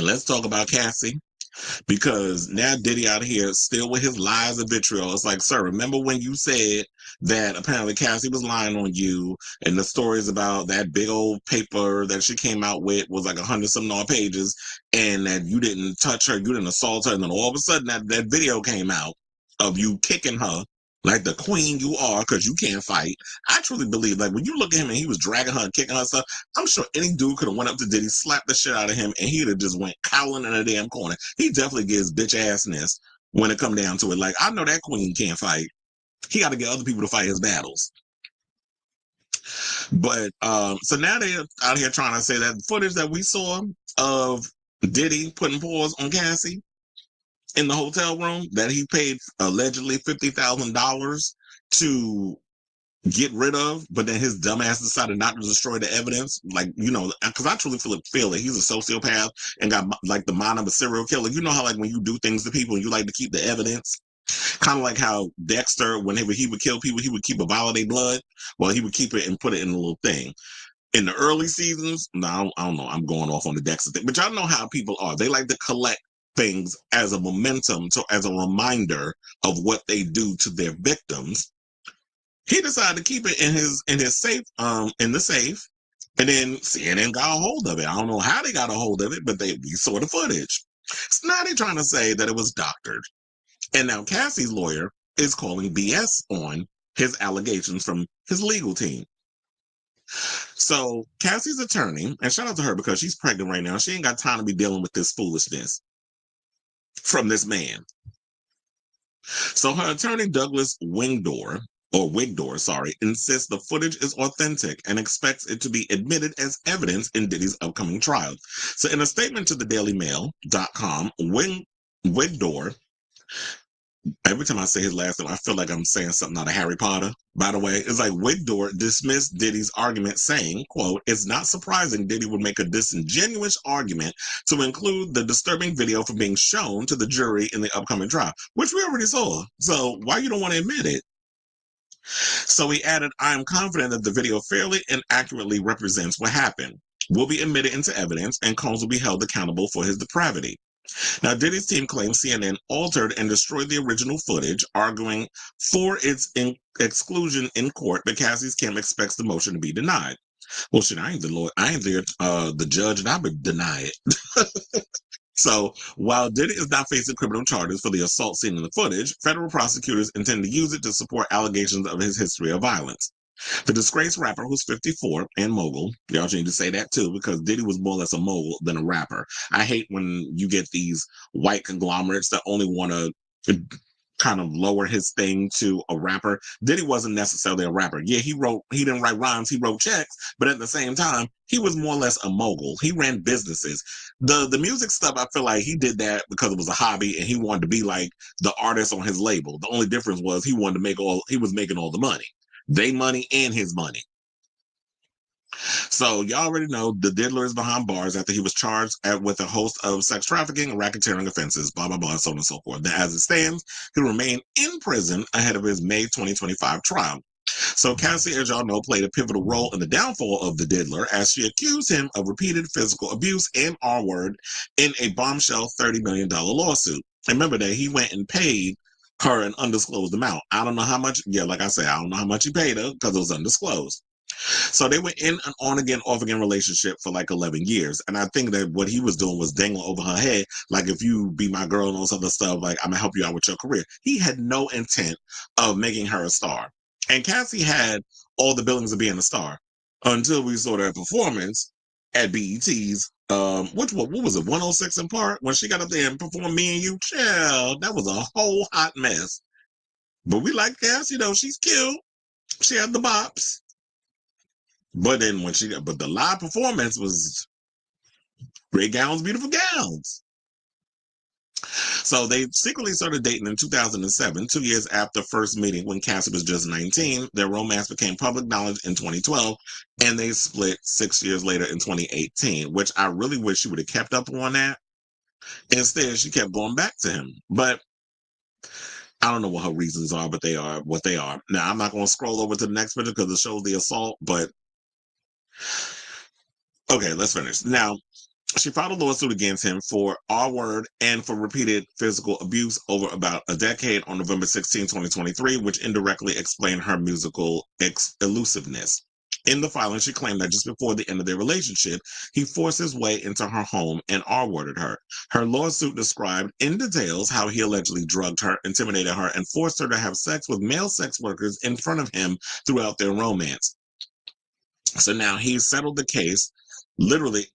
And let's talk about Cassie. Because now Diddy out here still with his lies and vitriol. It's like, sir, remember when you said that apparently Cassie was lying on you, and the stories about that big old paper that she came out with was like 100-something odd pages, and that you didn't touch her, you didn't assault her, and then all of a sudden that video came out of you kicking her like the queen you are because you can't fight. I truly believe, like, when you look at him and he was dragging her and kicking her stuff, I'm sure any dude could have went up to Diddy, slapped the shit out of him, and he'd have just went cowling in a damn corner. He definitely gets bitch assness when it come down to it. Like, I know that queen can't fight. He got to get other people to fight his battles. But so now they're out here trying to say that footage that we saw of Diddy putting paws on Cassie in the hotel room, that he paid allegedly $50,000 to get rid of, but then his dumbass decided not to destroy the evidence. Like, you know, because I truly feel that he's a sociopath and got like the mind of a serial killer. You know how, like, when you do things to people and you like to keep the evidence, kind of like how Dexter, whenever he would kill people, he would keep a vial of their blood. Well, he would keep it and put it in a little thing. In the early seasons, no, I don't know, I'm going off on the Dexter thing, but y'all know how people are. They like to collect things as a momentum, as a reminder of what they do to their victims. He decided to keep it in his safe, in the safe, and then CNN got a hold of it. I don't know how they got a hold of it, but we saw the footage. So now they're trying to say that it was doctored. And now Cassie's lawyer is calling BS on his allegations from his legal team. So Cassie's attorney, and shout out to her because she's pregnant right now. She ain't got time to be dealing with this foolishness from this man. So her attorney, Douglas Wigdor, insists the footage is authentic and expects it to be admitted as evidence in Diddy's upcoming trial. So in a statement to the DailyMail.com, Wigdor, every time I say his last name, I feel like I'm saying something out of Harry Potter, by the way. It's like Wigdor dismissed Diddy's argument saying, quote, "It's not surprising Diddy would make a disingenuous argument to include the disturbing video for being shown to the jury in the upcoming trial," which we already saw. So why you don't want to admit it? So he added, "I am confident that the video fairly and accurately represents what happened, will be admitted into evidence, and Combs will be held accountable for his depravity." Now, Diddy's team claims CNN altered and destroyed the original footage, arguing for its exclusion in court, but Cassie's camp expects the motion to be denied. Well, shit, I ain't the lawyer. I ain't the judge, and I would deny it. So, while Diddy is not facing criminal charges for the assault seen in the footage, federal prosecutors intend to use it to support allegations of his history of violence. The disgraced rapper, who's 54 and mogul, y'all need to say that too, because Diddy was more or less a mogul than a rapper. I hate when you get these white conglomerates that only want to kind of lower his thing to a rapper. Diddy wasn't necessarily a rapper. Yeah, he didn't write rhymes, he wrote checks, but at the same time, he was more or less a mogul. He ran businesses. The music stuff, I feel like he did that because it was a hobby and he wanted to be like the artist on his label. The only difference was he was making all the money. They money and his money. So y'all already know the diddler is behind bars after he was charged with a host of sex trafficking and racketeering offenses, blah, blah, blah, and so on and so forth. Now, as it stands, he'll remain in prison ahead of his May 2025 trial. So Cassie, as y'all know, played a pivotal role in the downfall of the diddler as she accused him of repeated physical abuse and R-word in a bombshell $30 million lawsuit. And remember that he went and paid her an undisclosed amount. I don't know how much. Yeah, like I said, I don't know how much he paid her because it was undisclosed. So they were in an on again, off again relationship for like 11 years. And I think that what he was doing was dangling over her head. Like, if you be my girl and all this other stuff, like, I'm going to help you out with your career. He had no intent of making her a star. And Cassie had all the billings of being a star until we saw their performance at BET's. What was it, 106 in Park, when she got up there and performed Me and You? Child, that was a whole hot mess. But we like Cassie, though. She's cute. She had the bops. But then but the live performance was great gowns, beautiful gowns. So they secretly started dating in 2007, 2 years after first meeting when Cassie was just 19. Their romance became public knowledge in 2012, and they split 6 years later in 2018, which I really wish she would have kept up on that. Instead, she kept going back to him. But I don't know what her reasons are, but they are what they are. Now, I'm not going to scroll over to the next picture because it shows the assault, but okay, let's finish. Now, She filed a lawsuit against him for R-word and for repeated physical abuse over about a decade on November 16, 2023, which indirectly explained her musical elusiveness. In the filing, she claimed that just before the end of their relationship, he forced his way into her home and R-worded her. Her lawsuit described in details how he allegedly drugged her, intimidated her, and forced her to have sex with male sex workers in front of him throughout their romance. So now he's settled the case literally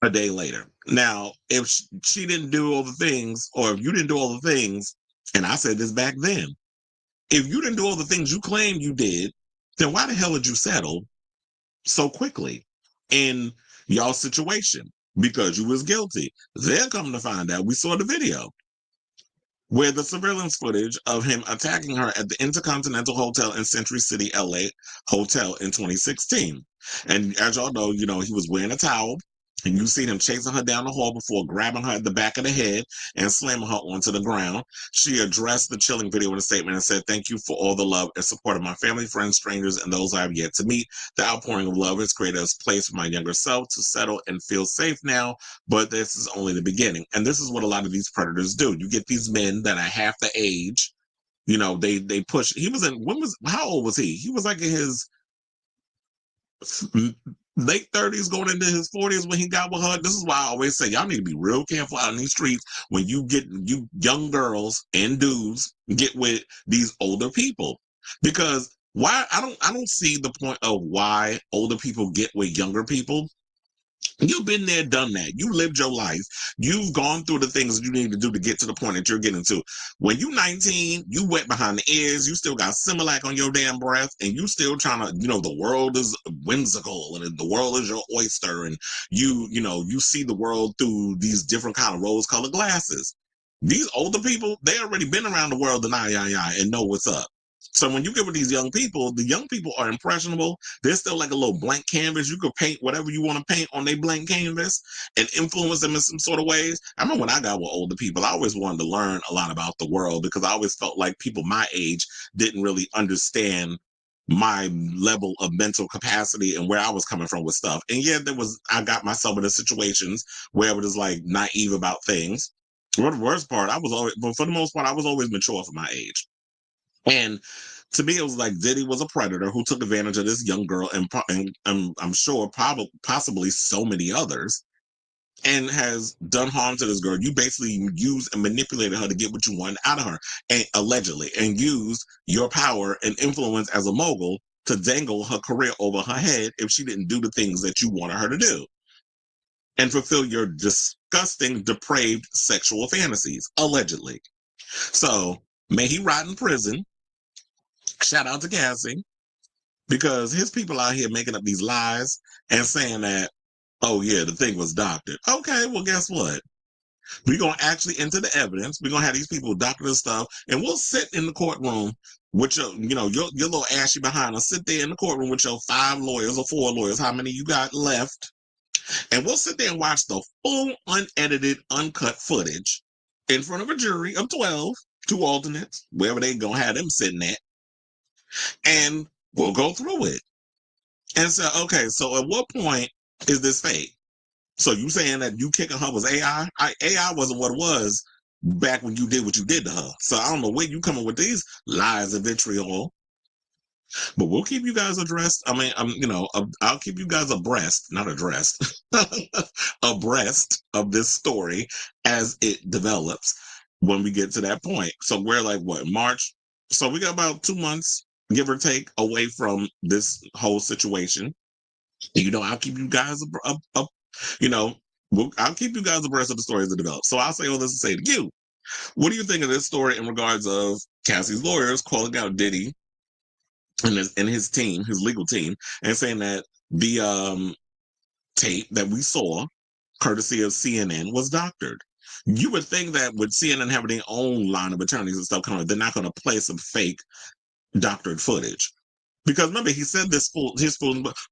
a day later. Now, if she didn't do all the things, or if you didn't do all the things, and I said this back then, if you didn't do all the things you claimed you did, then why the hell did you settle so quickly in y'all situation? Because you was guilty. They're coming to find out. We saw the video where the surveillance footage of him attacking her at the Intercontinental Hotel in Century City, LA hotel in 2016. And as y'all know, he was wearing a towel. And you see him chasing her down the hall before grabbing her at the back of the head and slamming her onto the ground. She addressed the chilling video in a statement and said, "Thank you for all the love and support of my family, friends, strangers, and those I have yet to meet. The outpouring of love has created a place for my younger self to settle and feel safe now, but this is only the beginning." And this is what a lot of these predators do. You get these men that are half the age. They push. How old was he? He was like in his late 30s going into his 40s when he got with her. This is why I always say y'all need to be real careful out in these streets when you young girls and dudes get with these older people, because why I don't see the point of why older people get with younger people. You've been there, done that. You lived your life. You've gone through the things you need to do to get to the point that you're getting to. When you 19, you wet behind the ears. You still got Similac on your damn breath, and you still trying to, the world is whimsical, and the world is your oyster, and you see the world through these different kind of rose-colored glasses. These older people, they already been around the world and know what's up. So when you get with these young people, the young people are impressionable. They're still like a little blank canvas. You could paint whatever you want to paint on their blank canvas and influence them in some sort of ways. I remember when I got with older people, I always wanted to learn a lot about the world because I always felt like people my age didn't really understand my level of mental capacity and where I was coming from with stuff. And yeah, I got myself into situations where I was like naive about things. For the worst part, but for the most part, I was always mature for my age. And to me, it was like Diddy was a predator who took advantage of this young girl, and I'm sure possibly so many others, and has done harm to this girl. You basically used and manipulated her to get what you wanted out of her, and allegedly, and used your power and influence as a mogul to dangle her career over her head if she didn't do the things that you wanted her to do and fulfill your disgusting, depraved sexual fantasies, allegedly. So may he rot in prison. Shout out to Cassie, because his people out here making up these lies and saying that, oh yeah, the thing was doctored. Okay, well, guess what? We're going to actually enter the evidence. We're going to have these people doctor this stuff, and we'll sit in the courtroom with your little ashy behind us. Sit there in the courtroom with your 5 lawyers or 4 lawyers, how many you got left, and we'll sit there and watch the full, unedited, uncut footage in front of a jury of 12, 2 alternates, wherever they going to have them sitting at, and we'll go through it. And so, okay, so at what point is this fake? So you saying that you kicking her was AI? AI wasn't what it was back when you did what you did to her. So I don't know where you coming with these lies and vitriol. But we'll keep you guys addressed. I mean, I'll keep you guys abreast, not addressed, abreast of this story as it develops when we get to that point. So we're like, what, March? So we got about 2 months, give or take, away from this whole situation. I'll keep you guys I'll keep you guys abreast of the story as it develops. So I'll say all this to say to you, what do you think of this story in regards of Cassie's lawyers calling out Diddy and his team, his legal team, and saying that the tape that we saw, courtesy of CNN, was doctored? You would think that with CNN having their own line of attorneys and stuff coming, they're not going to play some fake doctored footage. Because remember, he said his fool, it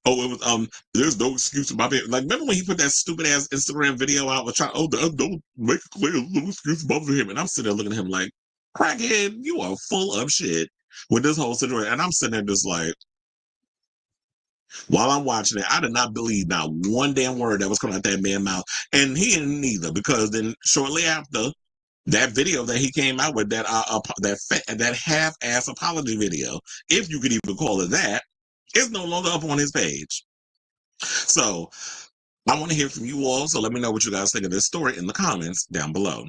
was, there's no excuse about it. Like, remember when he put that stupid ass Instagram video out, trying, don't make it clear, there's no excuse about him. And I'm sitting there looking at him like, crackhead, you are full of shit with this whole situation. And I'm sitting there just like, While I'm watching it, I did not believe not one damn word that was coming out that man's mouth, and he didn't either. Because then shortly after that video that he came out with, that half-ass apology video, if you could even call it that, is no longer up on his page. So I want to hear from you all. So let me know what you guys think of this story in the comments down below.